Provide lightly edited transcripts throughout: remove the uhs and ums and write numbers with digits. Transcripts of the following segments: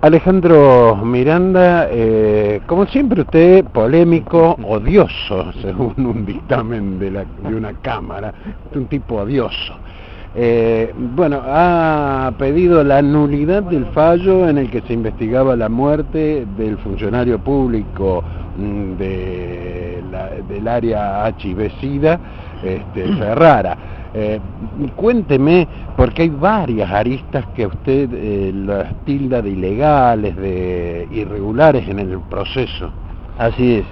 Alejandro Miranda, como siempre usted polémico, odioso, según un dictamen de una cámara, un tipo odioso. Bueno, ha pedido la nulidad del fallo en el que se investigaba la muerte del funcionario público del área HIV-Sida, Ferrara. Cuénteme, porque hay varias aristas que usted las tilda de ilegales, de irregulares en el proceso. Así es.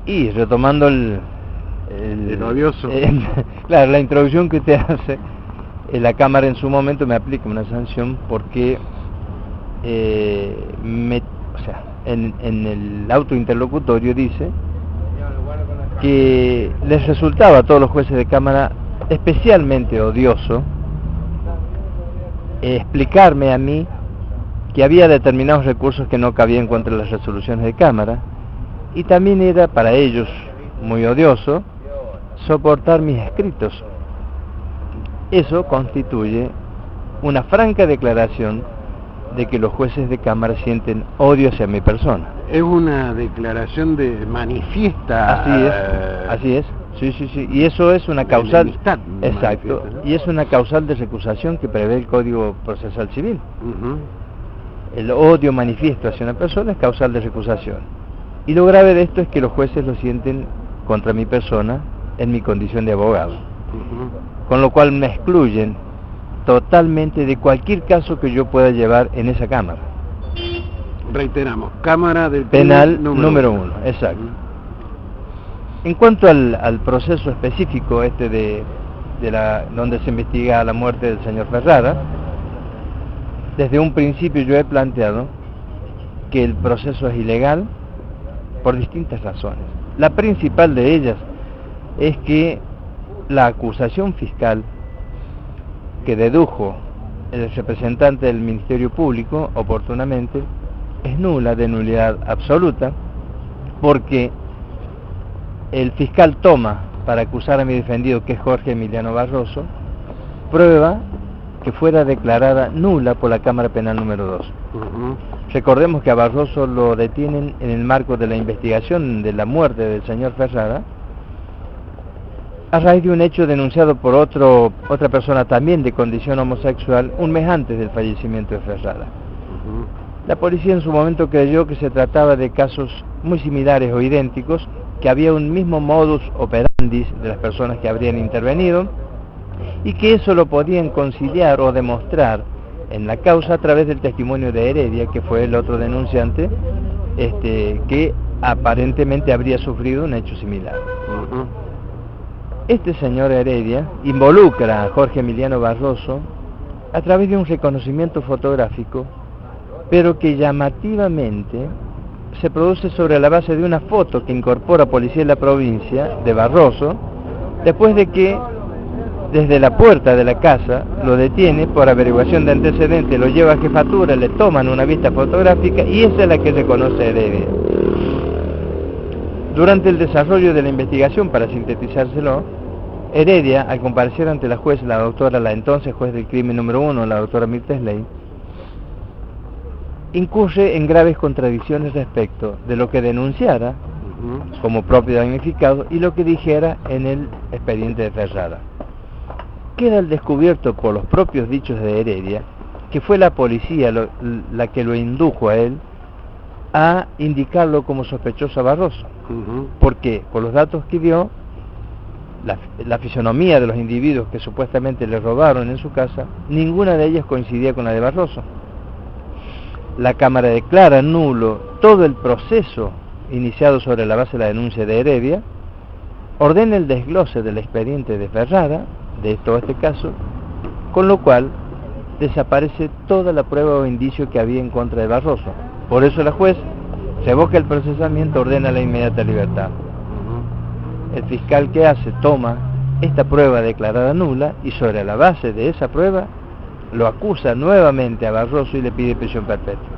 Y retomando el odioso. Claro, la introducción que usted hace, la Cámara en su momento me aplica una sanción porque en el auto interlocutorio dice que les resultaba a todos los jueces de Cámara especialmente odioso explicarme a mí que había determinados recursos que no cabían contra las resoluciones de Cámara, y también era para ellos muy odioso soportar mis escritos. Eso constituye una franca declaración de que los jueces de Cámara sienten odio hacia mi persona. Es una declaración de manifiesta. Así es, sí, y eso es una causal, exacto, ¿no? Y es una causal de recusación que prevé el Código Procesal Civil. El odio manifiesto hacia una persona es causal de recusación. Y lo grave de esto es que los jueces lo sienten contra mi persona en mi condición de abogado. Con lo cual me excluyen totalmente de cualquier caso que yo pueda llevar en esa Cámara. Reiteramos, Cámara del Penal número 1, exacto. En cuanto al proceso específico donde se investiga la muerte del señor Ferrara, desde un principio yo he planteado que el proceso es ilegal por distintas razones. La principal de ellas es que la acusación fiscal que dedujo el representante del Ministerio Público oportunamente es nula, de nulidad absoluta, porque el fiscal toma para acusar a mi defendido, que es Jorge Emiliano Barroso, prueba que fuera declarada nula por la Cámara Penal número 2. Recordemos que a Barroso lo detienen en el marco de la investigación de la muerte del señor Ferrara, a raíz de un hecho denunciado por otra persona también de condición homosexual un mes antes del fallecimiento de Ferrara. La policía en su momento creyó que se trataba de casos muy similares o idénticos, que había un mismo modus operandi de las personas que habrían intervenido, y que eso lo podían conciliar o demostrar en la causa a través del testimonio de Heredia, que fue el otro denunciante, que aparentemente habría sufrido un hecho similar. Este señor Heredia involucra a Jorge Emiliano Barroso a través de un reconocimiento fotográfico, pero que llamativamente se produce sobre la base de una foto que incorpora Policía de la Provincia de Barroso, después de que desde la puerta de la casa lo detiene por averiguación de antecedentes, lo lleva a jefatura, le toman una vista fotográfica y esa es la que reconoce Heredia. Durante el desarrollo de la investigación, para sintetizárselo, Heredia, al comparecer ante la juez, la entonces juez del crimen número 1, la doctora Mirta Slay, incurre en graves contradicciones respecto de lo que denunciara como propio damnificado y lo que dijera en el expediente de Ferrara. Queda al descubierto por los propios dichos de Heredia que fue la policía la que lo indujo a él a indicarlo como sospechoso a Barroso. ¿Por qué? Por los datos que dio, la fisonomía de los individuos que supuestamente le robaron en su casa, ninguna de ellas coincidía con la de Barroso. La Cámara declara nulo todo el proceso iniciado sobre la base de la denuncia de Heredia, ordena el desglose del expediente de Ferrara, de todo este caso, con lo cual desaparece toda la prueba o indicio que había en contra de Barroso. Por eso la juez revoca el procesamiento, ordena la inmediata libertad. El fiscal que hace toma esta prueba declarada nula y sobre la base de esa prueba lo acusa nuevamente a Barroso y le pide prisión perpetua.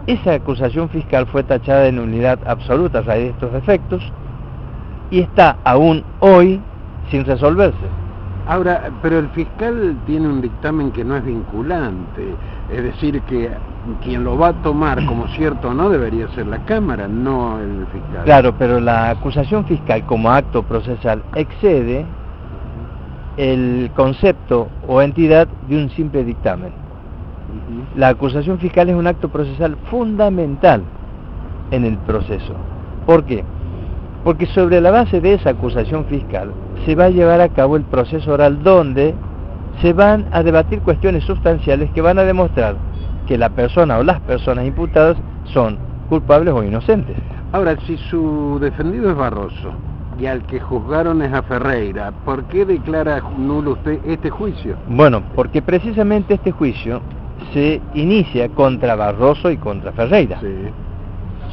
Esa acusación fiscal fue tachada de nulidad absoluta a raíz de estos efectos y está aún hoy sin resolverse. Ahora, pero el fiscal tiene un dictamen que no es vinculante. Es decir, que quien lo va a tomar como cierto o no debería ser la Cámara, no el fiscal. Claro, pero la acusación fiscal como acto procesal excede el concepto o entidad de un simple dictamen. La acusación fiscal es un acto procesal fundamental en el proceso. ¿Por qué? Porque sobre la base de esa acusación fiscal se va a llevar a cabo el proceso oral, donde se van a debatir cuestiones sustanciales que van a demostrar que la persona o las personas imputadas son culpables o inocentes. Ahora, si su defendido es Barroso y al que juzgaron es a Ferreira, ¿por qué declara nulo usted este juicio? Bueno, porque precisamente este juicio se inicia contra Barroso y contra Ferreira, Sí,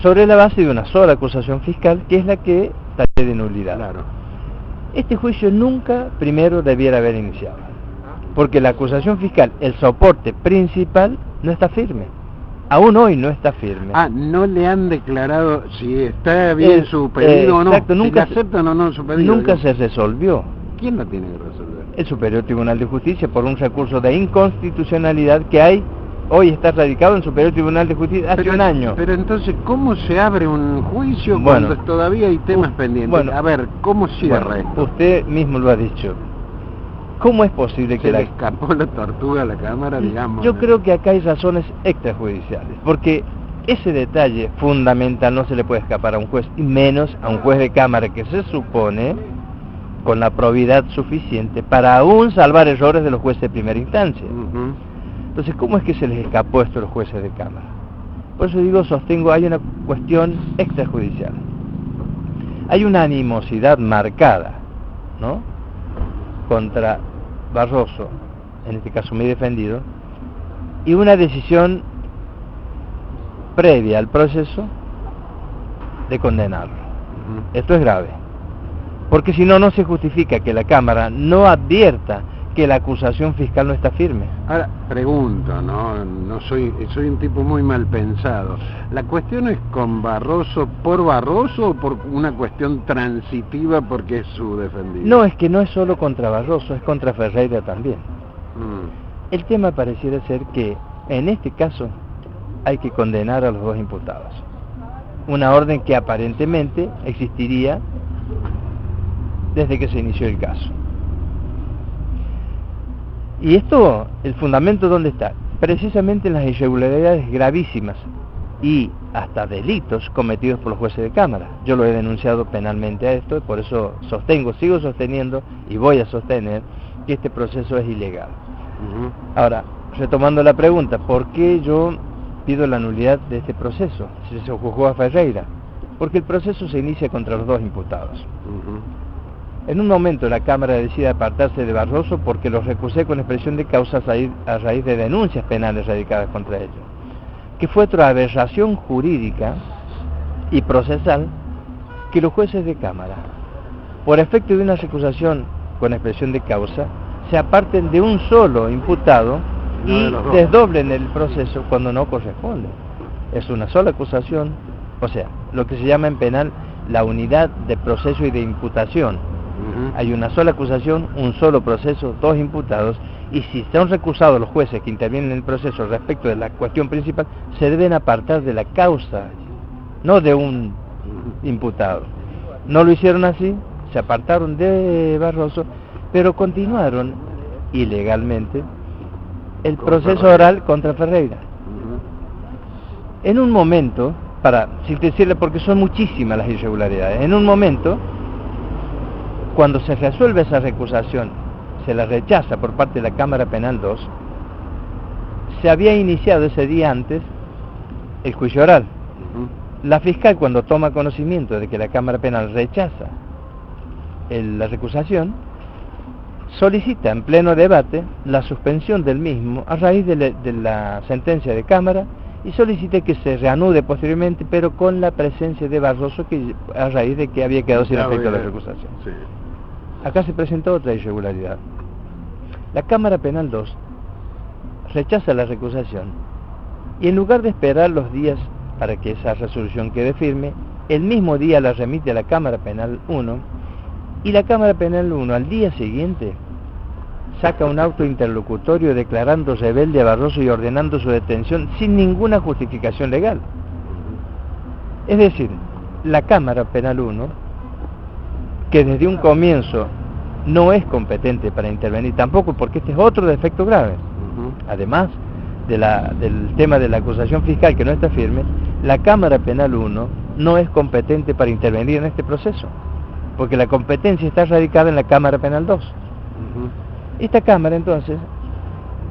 sobre la base de una sola acusación fiscal, que es la que talle de nulidad. claro. Este juicio nunca primero debiera haber iniciado, porque la acusación fiscal, el soporte principal, no está firme. Aún hoy no está firme. Ah, no le han declarado si está bien su pedido o no. Exacto, Si nunca le aceptan o no su pedido. nunca se resolvió. ¿Quién lo tiene que resolver? El Superior Tribunal de Justicia, por un recurso de inconstitucionalidad que hay, hoy está radicado en el Superior Tribunal de Justicia hace un año. Pero entonces, ¿cómo se abre un juicio Bueno, cuando todavía hay temas pendientes? bueno, A ver, ¿cómo cierra Bueno, esto? usted mismo lo ha dicho. ¿Cómo es posible que ¿Se le la... escapó la tortuga a la Cámara, digamos? Yo creo que acá hay razones extrajudiciales, porque ese detalle fundamental no se le puede escapar a un juez, y menos a un juez de Cámara que se supone con la probidad suficiente para aún salvar errores de los jueces de primera instancia. Ujú. Entonces, ¿cómo es que se les escapó esto a los jueces de Cámara? Por eso digo, sostengo, hay una cuestión extrajudicial. Hay una animosidad marcada, ¿no?, contra Barroso, en este caso mi defendido, y una decisión previa al proceso de condenarlo. Esto es grave, porque si no, no se justifica que la Cámara no advierta que la acusación fiscal no está firme. Ahora, pregunto, no soy un tipo muy mal pensado. ¿La cuestión es con Barroso por Barroso o por una cuestión transitiva porque es su defendido? No, es que no es solo contra Barroso, es contra Ferreira también. El tema pareciera ser que, en este caso, hay que condenar a los dos imputados. Una orden que aparentemente existiría desde que se inició el caso. Y esto, el fundamento, ¿dónde está? Precisamente en las irregularidades gravísimas y hasta delitos cometidos por los jueces de Cámara. Yo lo he denunciado penalmente a esto, y por eso sigo sosteniendo y voy a sostener que este proceso es ilegal. Ahora, retomando la pregunta, ¿por qué yo pido la nulidad de este proceso si se juzgó a Ferreira? Porque el proceso se inicia contra los dos imputados. En un momento la Cámara decide apartarse de Barroso porque los recusé con expresión de causa a raíz de denuncias penales radicadas contra ellos, que fue otra aberración jurídica y procesal que los jueces de Cámara, por efecto de una recusación con expresión de causa, se aparten de un solo imputado y desdoblen el proceso cuando no corresponde. Es una sola acusación, o sea, lo que se llama en penal la unidad de proceso y de imputación. Hay una sola acusación, un solo proceso, dos imputados, y si son recusados los jueces que intervienen en el proceso respecto de la cuestión principal, se deben apartar de la causa, no de un imputado. No lo hicieron así, se apartaron de Barroso, pero continuaron ilegalmente el proceso oral contra Ferreira. En un momento, para decirle, porque son muchísimas las irregularidades, en un momento, cuando se resuelve esa recusación, se la rechaza por parte de la Cámara Penal 2, se había iniciado ese día antes el juicio oral. La fiscal, cuando toma conocimiento de que la Cámara Penal rechaza la recusación, solicita en pleno debate la suspensión del mismo a raíz de la sentencia de Cámara, y solicita que se reanude posteriormente, pero con la presencia de Barroso, que a raíz de que había quedado sin efecto la recusación. Sí. Acá se presentó otra irregularidad. La Cámara Penal 2 rechaza la recusación y, en lugar de esperar los días para que esa resolución quede firme, el mismo día la remite a la Cámara Penal 1, y la Cámara Penal 1 al día siguiente saca un auto interlocutorio declarando rebelde a Barroso y ordenando su detención sin ninguna justificación legal. Es decir, la Cámara Penal 1, que desde un comienzo no es competente para intervenir, tampoco porque este es otro defecto grave, además del tema de la acusación fiscal que no está firme, la Cámara Penal 1 no es competente para intervenir en este proceso, porque la competencia está radicada en la Cámara Penal 2. Esta Cámara, entonces,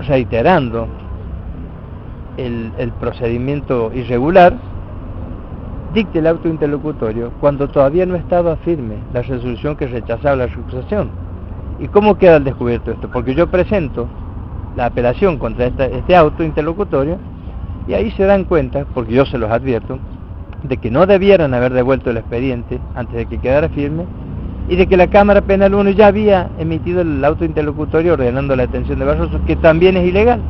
reiterando el procedimiento irregular, dicta el auto interlocutorio cuando todavía no estaba firme la resolución que rechazaba la recusación. ¿Y cómo queda al descubierto esto? Porque yo presento la apelación contra este auto interlocutorio y ahí se dan cuenta, porque yo se los advierto, de que no debieran haber devuelto el expediente antes de que quedara firme y de que la Cámara Penal 1 ya había emitido el auto interlocutorio ordenando la detención de Barroso, que también es ilegal.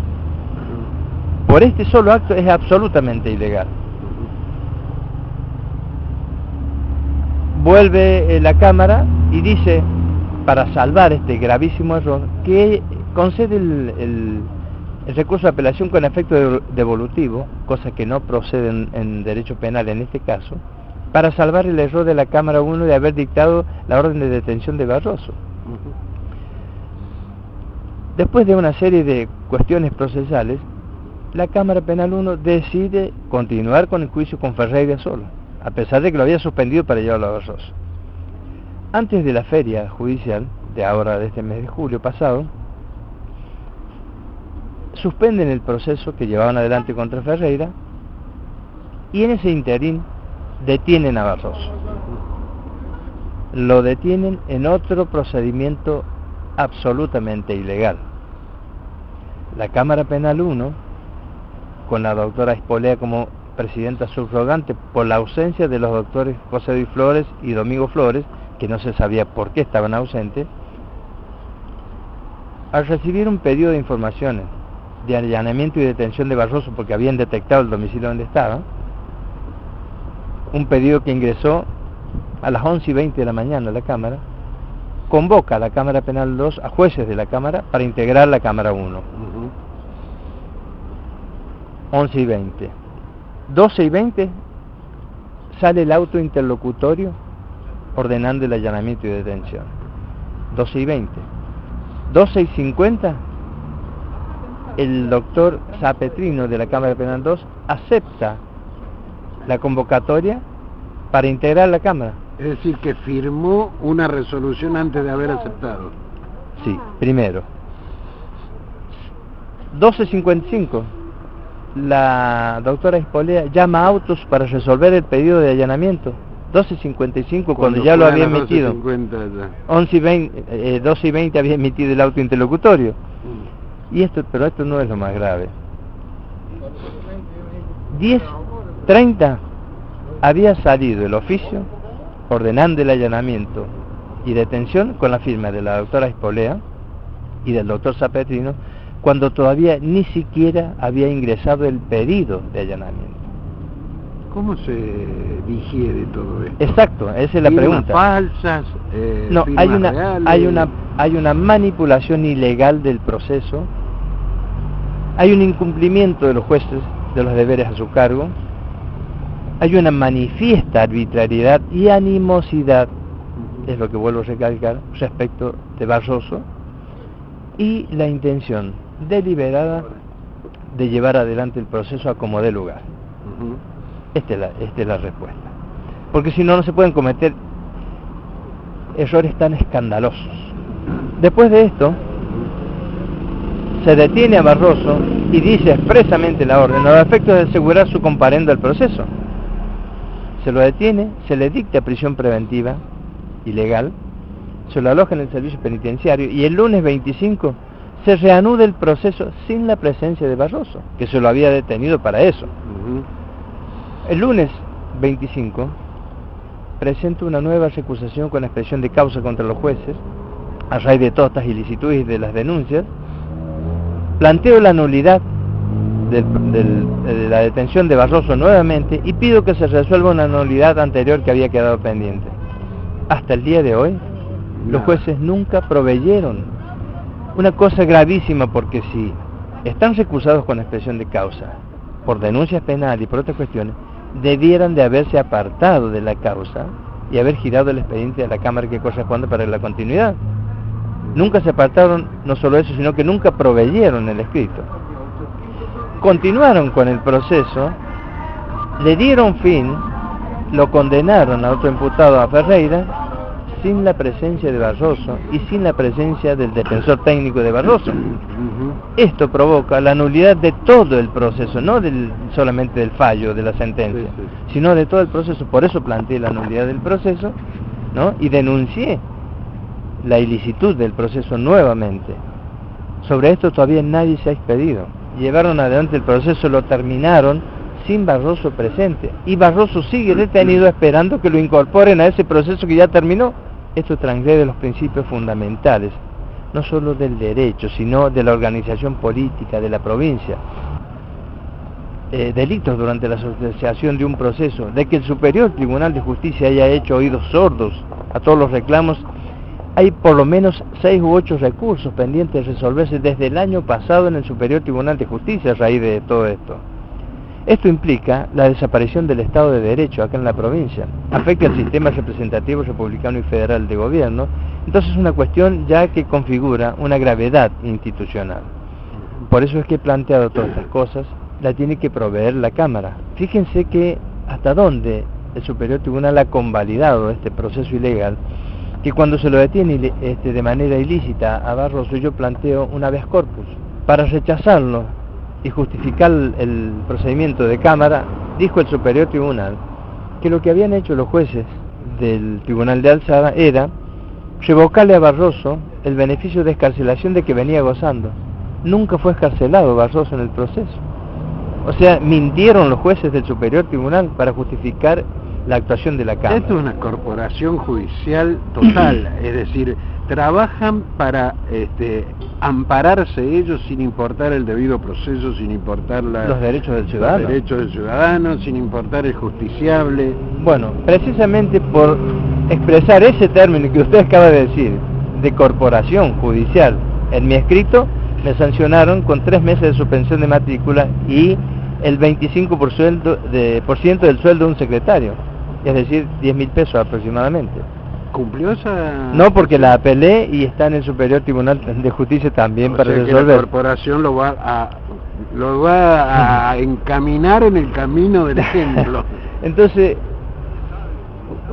Por este solo acto es absolutamente ilegal. Vuelve la Cámara y dice, para salvar este gravísimo error, que concede el recurso de apelación con efecto devolutivo, cosa que no procede en derecho penal en este caso, para salvar el error de la Cámara 1 de haber dictado la orden de detención de Barroso. Después de una serie de cuestiones procesales, la Cámara Penal 1 decide continuar con el juicio con Ferreira solo, a pesar de que lo había suspendido para llevarlo a Barroso. Antes de la feria judicial, de este mes de julio pasado, suspenden el proceso que llevaban adelante contra Ferreira y en ese interín detienen a Barroso. Lo detienen en otro procedimiento absolutamente ilegal. La Cámara Penal 1, con la doctora Espolea como presidenta subrogante por la ausencia de los doctores José Luis Flores y Domingo Flores, que no se sabía por qué estaban ausentes, al recibir un pedido de informaciones de allanamiento y detención de Barroso porque habían detectado el domicilio donde estaba, un pedido que ingresó a las 11:20 de la mañana a la Cámara, convoca a la Cámara Penal 2 a jueces de la Cámara para integrar la Cámara 1. 11:20. 12:20 sale el auto interlocutorio ordenando el allanamiento y detención. 12:20. 12:50 el doctor Zapetrino de la Cámara Penal 2 acepta la convocatoria para integrar la Cámara. Es decir, que firmó una resolución antes de haber aceptado. Sí, primero. 12:55 la doctora Espolea llama a autos para resolver el pedido de allanamiento. 12:55 cuando ya lo había emitido. 12:20 había emitido el auto interlocutorio. Pero esto no es lo más grave. 10:30 había salido el oficio ordenando el allanamiento y detención con la firma de la doctora Espolea y del doctor Zapetrino, cuando todavía ni siquiera había ingresado el pedido de allanamiento. ¿Cómo se digiere todo esto? Exacto, esa es la pregunta. Falsas, no, hay una manipulación ilegal del proceso, hay un incumplimiento de los jueces de los deberes a su cargo, hay una manifiesta arbitrariedad y animosidad, es lo que vuelvo a recalcar, respecto de Barroso, y la intención deliberada de llevar adelante el proceso a como dé lugar. Esta es la respuesta. Porque si no, no se pueden cometer errores tan escandalosos. Después de esto, se detiene a Barroso y dice expresamente la orden, a los efectos de asegurar su comparendo al proceso. Se lo detiene, se le dicta prisión preventiva, ilegal, se lo aloja en el servicio penitenciario y el lunes 25 se reanuda el proceso sin la presencia de Barroso, que se lo había detenido para eso. El lunes 25 presento una nueva recusación con expresión de causa contra los jueces, a raíz de todas estas ilicitudes y de las denuncias. Planteo la nulidad de la detención de Barroso nuevamente y pido que se resuelva una nulidad anterior que había quedado pendiente. Hasta el día de hoy, los jueces nunca proveyeron Una cosa gravísima, porque si están recusados con expresión de causa por denuncias penales y por otras cuestiones, debieran de haberse apartado de la causa y haber girado el expediente a la Cámara que corresponde para la continuidad. Nunca se apartaron, no solo eso, sino que nunca proveyeron el escrito. Continuaron con el proceso, le dieron fin, lo condenaron a otro imputado, a Ferreira, sin la presencia de Barroso y sin la presencia del defensor técnico de Barroso. Esto provoca la nulidad de todo el proceso, no solamente del fallo, de la sentencia, sino de todo el proceso. Por eso planteé la nulidad del proceso, ¿no? Y denuncié la ilicitud del proceso nuevamente. Sobre esto todavía nadie se ha expedido. Llevaron adelante el proceso, lo terminaron sin Barroso presente, y Barroso sigue detenido esperando que lo incorporen a ese proceso que ya terminó. Esto transgrede los principios fundamentales, no solo del derecho, sino de la organización política de la provincia. Delitos durante la asociación de un proceso, de que el Superior Tribunal de Justicia haya hecho oídos sordos a todos los reclamos. Hay por lo menos 6 u 8 recursos pendientes de resolverse desde el año pasado en el Superior Tribunal de Justicia a raíz de todo esto. Esto implica la desaparición del Estado de Derecho acá en la provincia, afecta al sistema representativo republicano y federal de gobierno. Entonces es una cuestión ya que configura una gravedad institucional. Por eso es que he planteado todas estas cosas, la tiene que proveer la Cámara. Fíjense que hasta dónde el Superior Tribunal ha convalidado este proceso ilegal, que cuando se lo detiene de manera ilícita a Barroso, yo planteo un habeas corpus para rechazarlo y justificar el procedimiento de Cámara. Dijo el Superior Tribunal que lo que habían hecho los jueces del Tribunal de Alzada era revocarle a Barroso el beneficio de excarcelación de que venía gozando. Nunca fue excarcelado Barroso en el proceso. O sea, mintieron los jueces del Superior Tribunal para justificar la actuación de la Cámara. Esto es una corporación judicial total, es decir, trabajan para ampararse ellos sin importar el debido proceso, sin importar los derechos del ciudadano. Los derechos del ciudadano, sin importar el justiciable. Bueno, precisamente por expresar ese término que usted acaba de decir, de corporación judicial, en mi escrito me sancionaron con 3 meses de suspensión de matrícula y el 25% del sueldo de un secretario, es decir, 10.000 pesos aproximadamente. ¿Cumplió esa...? No, porque la apelé y está en el Superior Tribunal de Justicia también para resolver. La corporación lo va a encaminar en el camino del ejemplo. Entonces,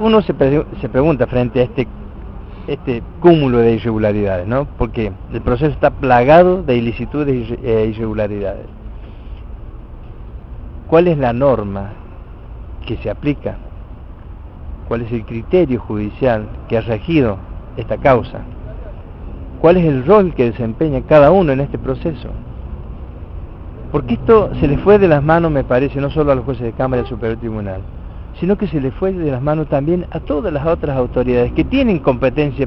uno se pregunta frente a este cúmulo de irregularidades, ¿no? Porque el proceso está plagado de ilicitudes e irregularidades. ¿Cuál es la norma que se aplica? ¿Cuál es el criterio judicial que ha regido esta causa? ¿Cuál es el rol que desempeña cada uno en este proceso? Porque esto se le fue de las manos, me parece, no solo a los jueces de Cámara y al Superior Tribunal, sino que se le fue de las manos también a todas las otras autoridades que tienen competencia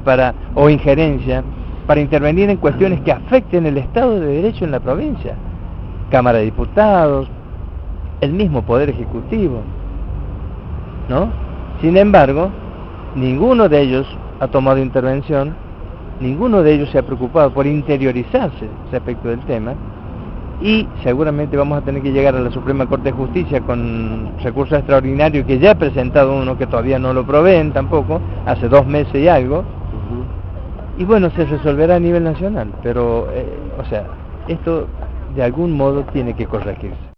o injerencia para intervenir en cuestiones que afecten el Estado de Derecho en la provincia. Cámara de Diputados, el mismo Poder Ejecutivo, ¿no? Sin embargo, ninguno de ellos ha tomado intervención, ninguno de ellos se ha preocupado por interiorizarse respecto del tema, y seguramente vamos a tener que llegar a la Suprema Corte de Justicia con recursos extraordinarios, que ya ha presentado uno que todavía no lo proveen tampoco, hace 2 meses y algo, y bueno, se resolverá a nivel nacional, pero, o sea, esto de algún modo tiene que corregirse.